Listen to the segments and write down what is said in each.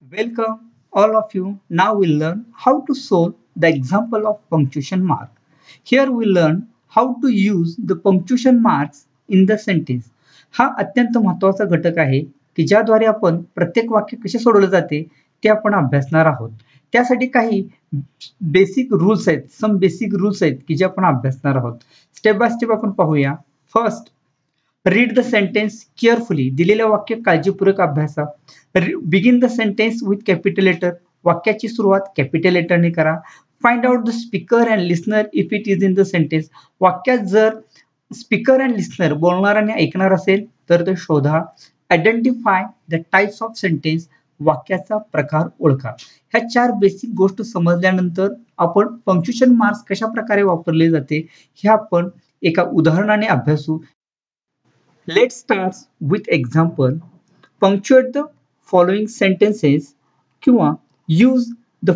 Welcome, all of you. Now we'll learn how to solve the example of punctuation mark. Here we learn how to use the punctuation marks in the sentence. हा अत्यंत महत्त्वाचा घटक आहे की ज्याद्वारे आपण प्रत्येक वाक्य कसे सोडवले जाते ते आपण अभ्यासणार आहोत. त्यासाठी काही बेसिक रूल्स आहेत, बेसिक रूल्स आहेत की जे आपण अभ्यासणार आहोत. स्टेप बाय स्टेप आपण पाहूया. First, read the sentence carefully. दिलेले वाक्य काळजीपूर्वक अभ्यासा. Begin the sentence with capital letter. वाक्याची सुरुवात कॅपिटल लेटरने करा. Find out the speaker and listener if it is in the sentence. वाक्यात जर स्पीकर अँड लिस्नर बोलणार आणि ऐकणार असेल तर ते शोधा. Identify the types of sentence. वाक्याचा प्रकार ओळखा. ह्या चार बेसिक गोष्ट समजल्यानंतर आपण पंक्च्युएशन मार्क्स कशा प्रकारे वापरले जाते हे आपण एका उदाहरणाने अभ्यासू. Let's start with example. Punctuate the following sentences किंवा use the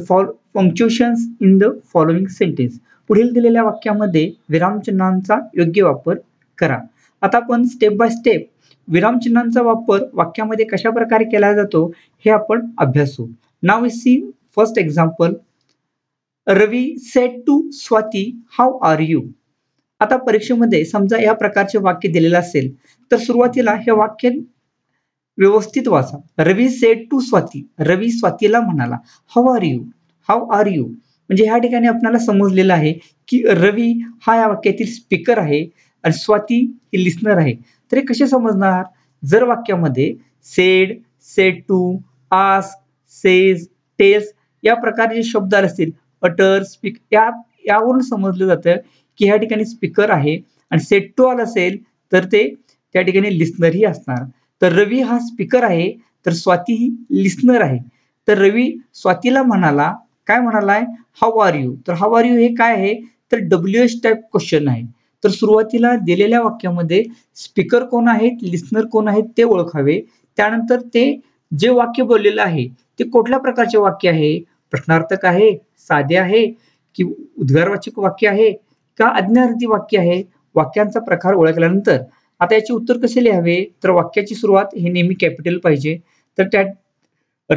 punctuations in the following sentence. पुढील दिलेल्या वाक्यामध्ये विरामचिन्हांचा योग्य वापर करा. आता आपण स्टेप बाय स्टेप विरामचिन्हांचा वापर वाक्यामध्ये कशा प्रकारे केला जातो हे आपण अभ्यासू. Now we see first example. Ravi said to Swati, "How are you?" आता परीक्षेमध्ये समजा या प्रकारचे वाक्य दिलेले असेल तर सुरुवातीला हे वाक्य व्यवस्थित वाचा. रवी सेड टू स्वाती. रवी स्वातीला म्हणाला how are you. How are you म्हणजे ह्या ठिकाणी आपल्याला समजलेलं आहे की रवी हा या वाक्यातील स्पीकर आहे आणि स्वाती ही लिस्नर आहे. तर हे कसे समजणार? जर वाक्यामध्ये said, said to, ask, says, tells या प्रकारचे शब्द आले असतील, अटर, स्पीक, यावरून समजलं जातं की ह्या ठिकाणी स्पीकर आहे आणि सेट टू आला असेल तर ते त्या ठिकाणी लिस्नरही असणार. तर रवी हा स्पीकर आहे तर स्वाती ही लिस्नर आहे. तर रवी स्वातीला म्हणाला, काय म्हणालाय? How are you. तर हाऊ आर यू हे काय आहे तर WH टाइप क्वेश्चन आहे. तर सुरुवातीला दिलेल्या वाक्यामध्ये स्पीकर कोण आहेत, लिस्नर कोण आहेत ते ओळखावे. त्यानंतर ते जे वाक्य बोललेलं आहे ते कुठल्या प्रकारचे वाक्य आहे, प्रश्नार्थक आहे, साधे आहे की उद्गारवाचक वाक्य आहे का आज्ञार्थी वाक्य आहे. वाक्यांचा प्रकार ओळखल्यानंतर आता याचे उत्तर कसे लिहावे तर वाक्याची सुरुवात हे नेहमी कॅपिटल पाहिजे. तर त्यात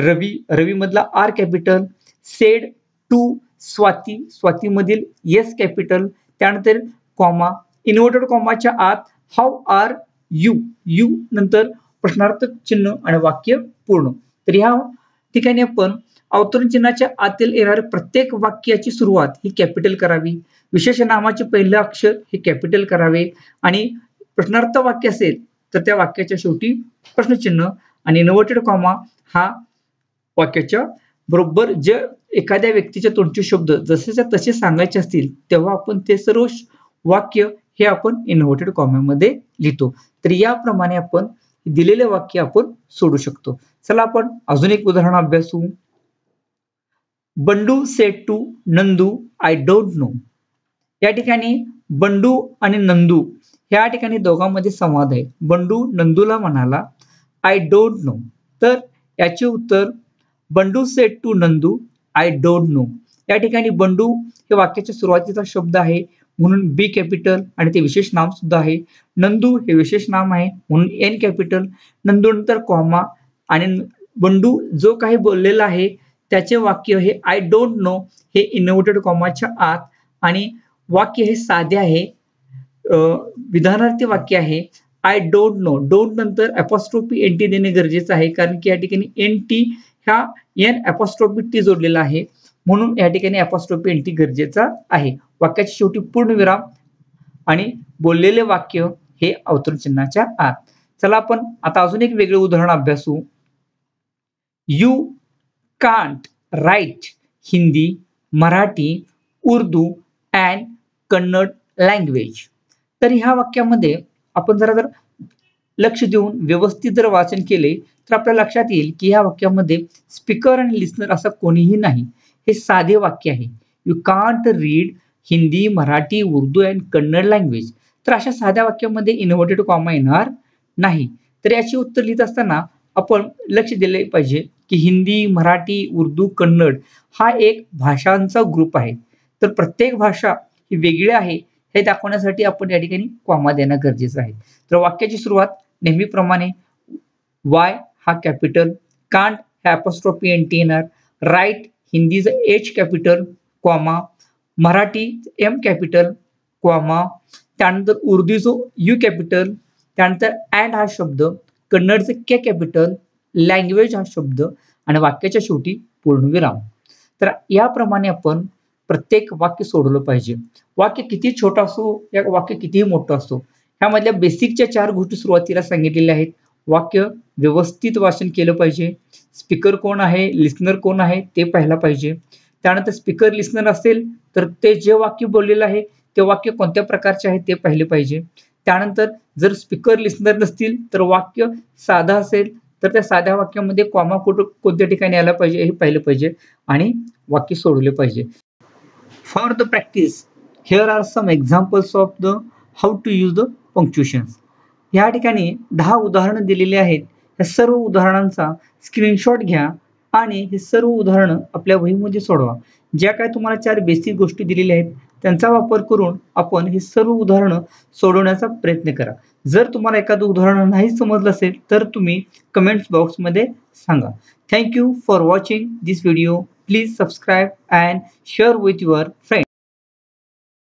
रवी मधला R capital, said to Swati, Swati मधील एस कॅपिटल, त्यानंतर कॉमा, इन्व्हर्टेड कॉमाच्या आत हाऊ आर यू, यू नंतर प्रश्नार्थक चिन्ह आणि वाक्य पूर्ण. तर ह्या ठिकाणी आपण अवतरण चिन्हाच्या आतील येणारे प्रत्येक वाक्याची सुरुवात ही कॅपिटल करावी. विशेष नामाचे पहिले अक्षर हे कॅपिटल करावे आणि प्रश्नार्थ वाक्य असेल तर त्या वाक्याच्या शेवटी प्रश्नचिन्ह आणि इन्व्हर्टेड कॉमा हा वाक्याच्या बरोबर जे एखाद्या व्यक्तीचे तोंडचे शब्द जसेच्या तसे सांगायचे असतील तेव्हा आपण ते सर्व वाक्य हे आपण इन्व्हर्टेड कॉमामध्ये लिहितो. तर याप्रमाणे आपण दिलेले वाक्य आपण सोडू शकतो. चला आपण अजून एक उदाहरण अभ्यासू. Bandu said to Nandu, I don't know. या ठिकाणी बंडू आणि नंदू या ठिकाणी दोघांमध्ये संवाद आहे. बंडू नंदूला म्हणाला आय डोंट नो. तर याचे उत्तर Bandu said to Nandu, I don't know. या ठिकाणी बंडू हे वाक्याच्या सुरुवातीचा शब्द आहे म्हणून बी कॅपिटल आणि ते विशेष नाम सुद्धा आहे. नंदू हे विशेष नाम आहे म्हणून एन कॅपिटल. नंदू नंतर कॉमा आणि बंडू जो काही बोललेला आहे त्याचे वाक्य हे आय डोंट नो हे इन्व्हर्टेड कॉमाच्या आत आणि वाक्य हे साधे आहे, विधानार्थी वाक्य आहे. आय डोंट नो, डोंट नंतर अपॉस्ट्रोफी एनटी देणे गरजेचं आहे कारण की या ठिकाणी एनटी ह्या एन अपॉस्ट्रोफी टी जोडलेला आहे म्हणून या ठिकाणी अपॉस्ट्रोफी एनटी गरजेचा आहे. वाक्याच्या शेवटी पूर्ण विराम आणि बोललेले वाक्य हे अवतरण चिन्हाच्या आत. चला आपण आता अजून एक वेगळे उदाहरण अभ्यासू. You can't write Hindi, Marathi, Urdu and Kannada language. तर ह्या वाक्यामध्ये आपण जर लक्ष देऊन व्यवस्थित जर वाचन केले तर आपल्या लक्षात येईल की ह्या वाक्यामध्ये स्पीकर आणि लिस्नर असं कोणीही नाही. हे साधे वाक्य आहे. You can't read Hindi, Marathi, Urdu and Kannada language. तर अशा साध्या वाक्यामध्ये इन्व्हर्टेड कॉमा येणार नाही. तर याची उत्तर लिहित असताना आपण लक्ष दिले पाहिजे की हिंदी, मराठी, उर्दू, कन्नड हा एक भाषांचा ग्रुप आहे. तर प्रत्येक भाषा ही वेगळी आहे हे दाखवण्यासाठी आपण या ठिकाणी कॉमा देणं गरजेचं आहे. तर वाक्याची सुरुवात नेहमीप्रमाणे वाय हा कॅपिटल, कांट हे apostrophe NT येणार. राईट हिंदीचं H capital comma, Marathi M capital comma, त्यानंतर उर्दूचं U कॅपिटल, त्यानंतर अँड हा शब्द, कन्नडचं K कॅपिटल, लँग्वेज हा शब्द आणि वाक्याच्या शेवटी पूर्णविराम. तर याप्रमाणे आपण प्रत्येक वाक्य सोडवलं पाहिजे. वाक्य किती छोटा असो या वाक्य कितीही मोठं असो, ह्यामधल्या बेसिकच्या 4 गोष्टी सुरुवातीला सांगितलेल्या आहेत. वाक्य व्यवस्थित वाचन केलं पाहिजे. स्पीकर कोण आहे, लिस्नर कोण आहे ते पाहायला पाहिजे. त्यानंतर स्पीकर लिस्नर असेल तर ते जे वाक्य बोललेलं आहे ते वाक्य कोणत्या प्रकारचे आहे ते पाहिले पाहिजे. त्यानंतर जर स्पीकर लिस्नर नसतील तर वाक्य साधा असेल तर त्या साध्या वाक्यामध्ये कॉमा कोणत्या ठिकाणी आला पाहिजे हे पाहिलं पाहिजे आणि वाक्य सोडवले पाहिजे. For the practice here are some examples of the how to use the punctuations. या ठिकाणी 10 उदाहरणं दिलेली आहेत. या सर्व उदाहरणांचा स्क्रीनशॉट घ्या आणि हे सर्व उदाहरणं आपल्या वहीमध्ये सोडवा. ज्या काय तुम्हाला 4 बेसिक गोष्टी दिलेल्या आहेत त्यांचा वापर करून आपण हे सर्व उदाहरणं सोडवण्याचा प्रयत्न करा. जर तुम्हाला एखादं उदाहरण नाही समजलं असेल तर तुम्ही कमेंट्स बॉक्समध्ये सांगा. Thank you for watching this video. Please subscribe and share with your friends.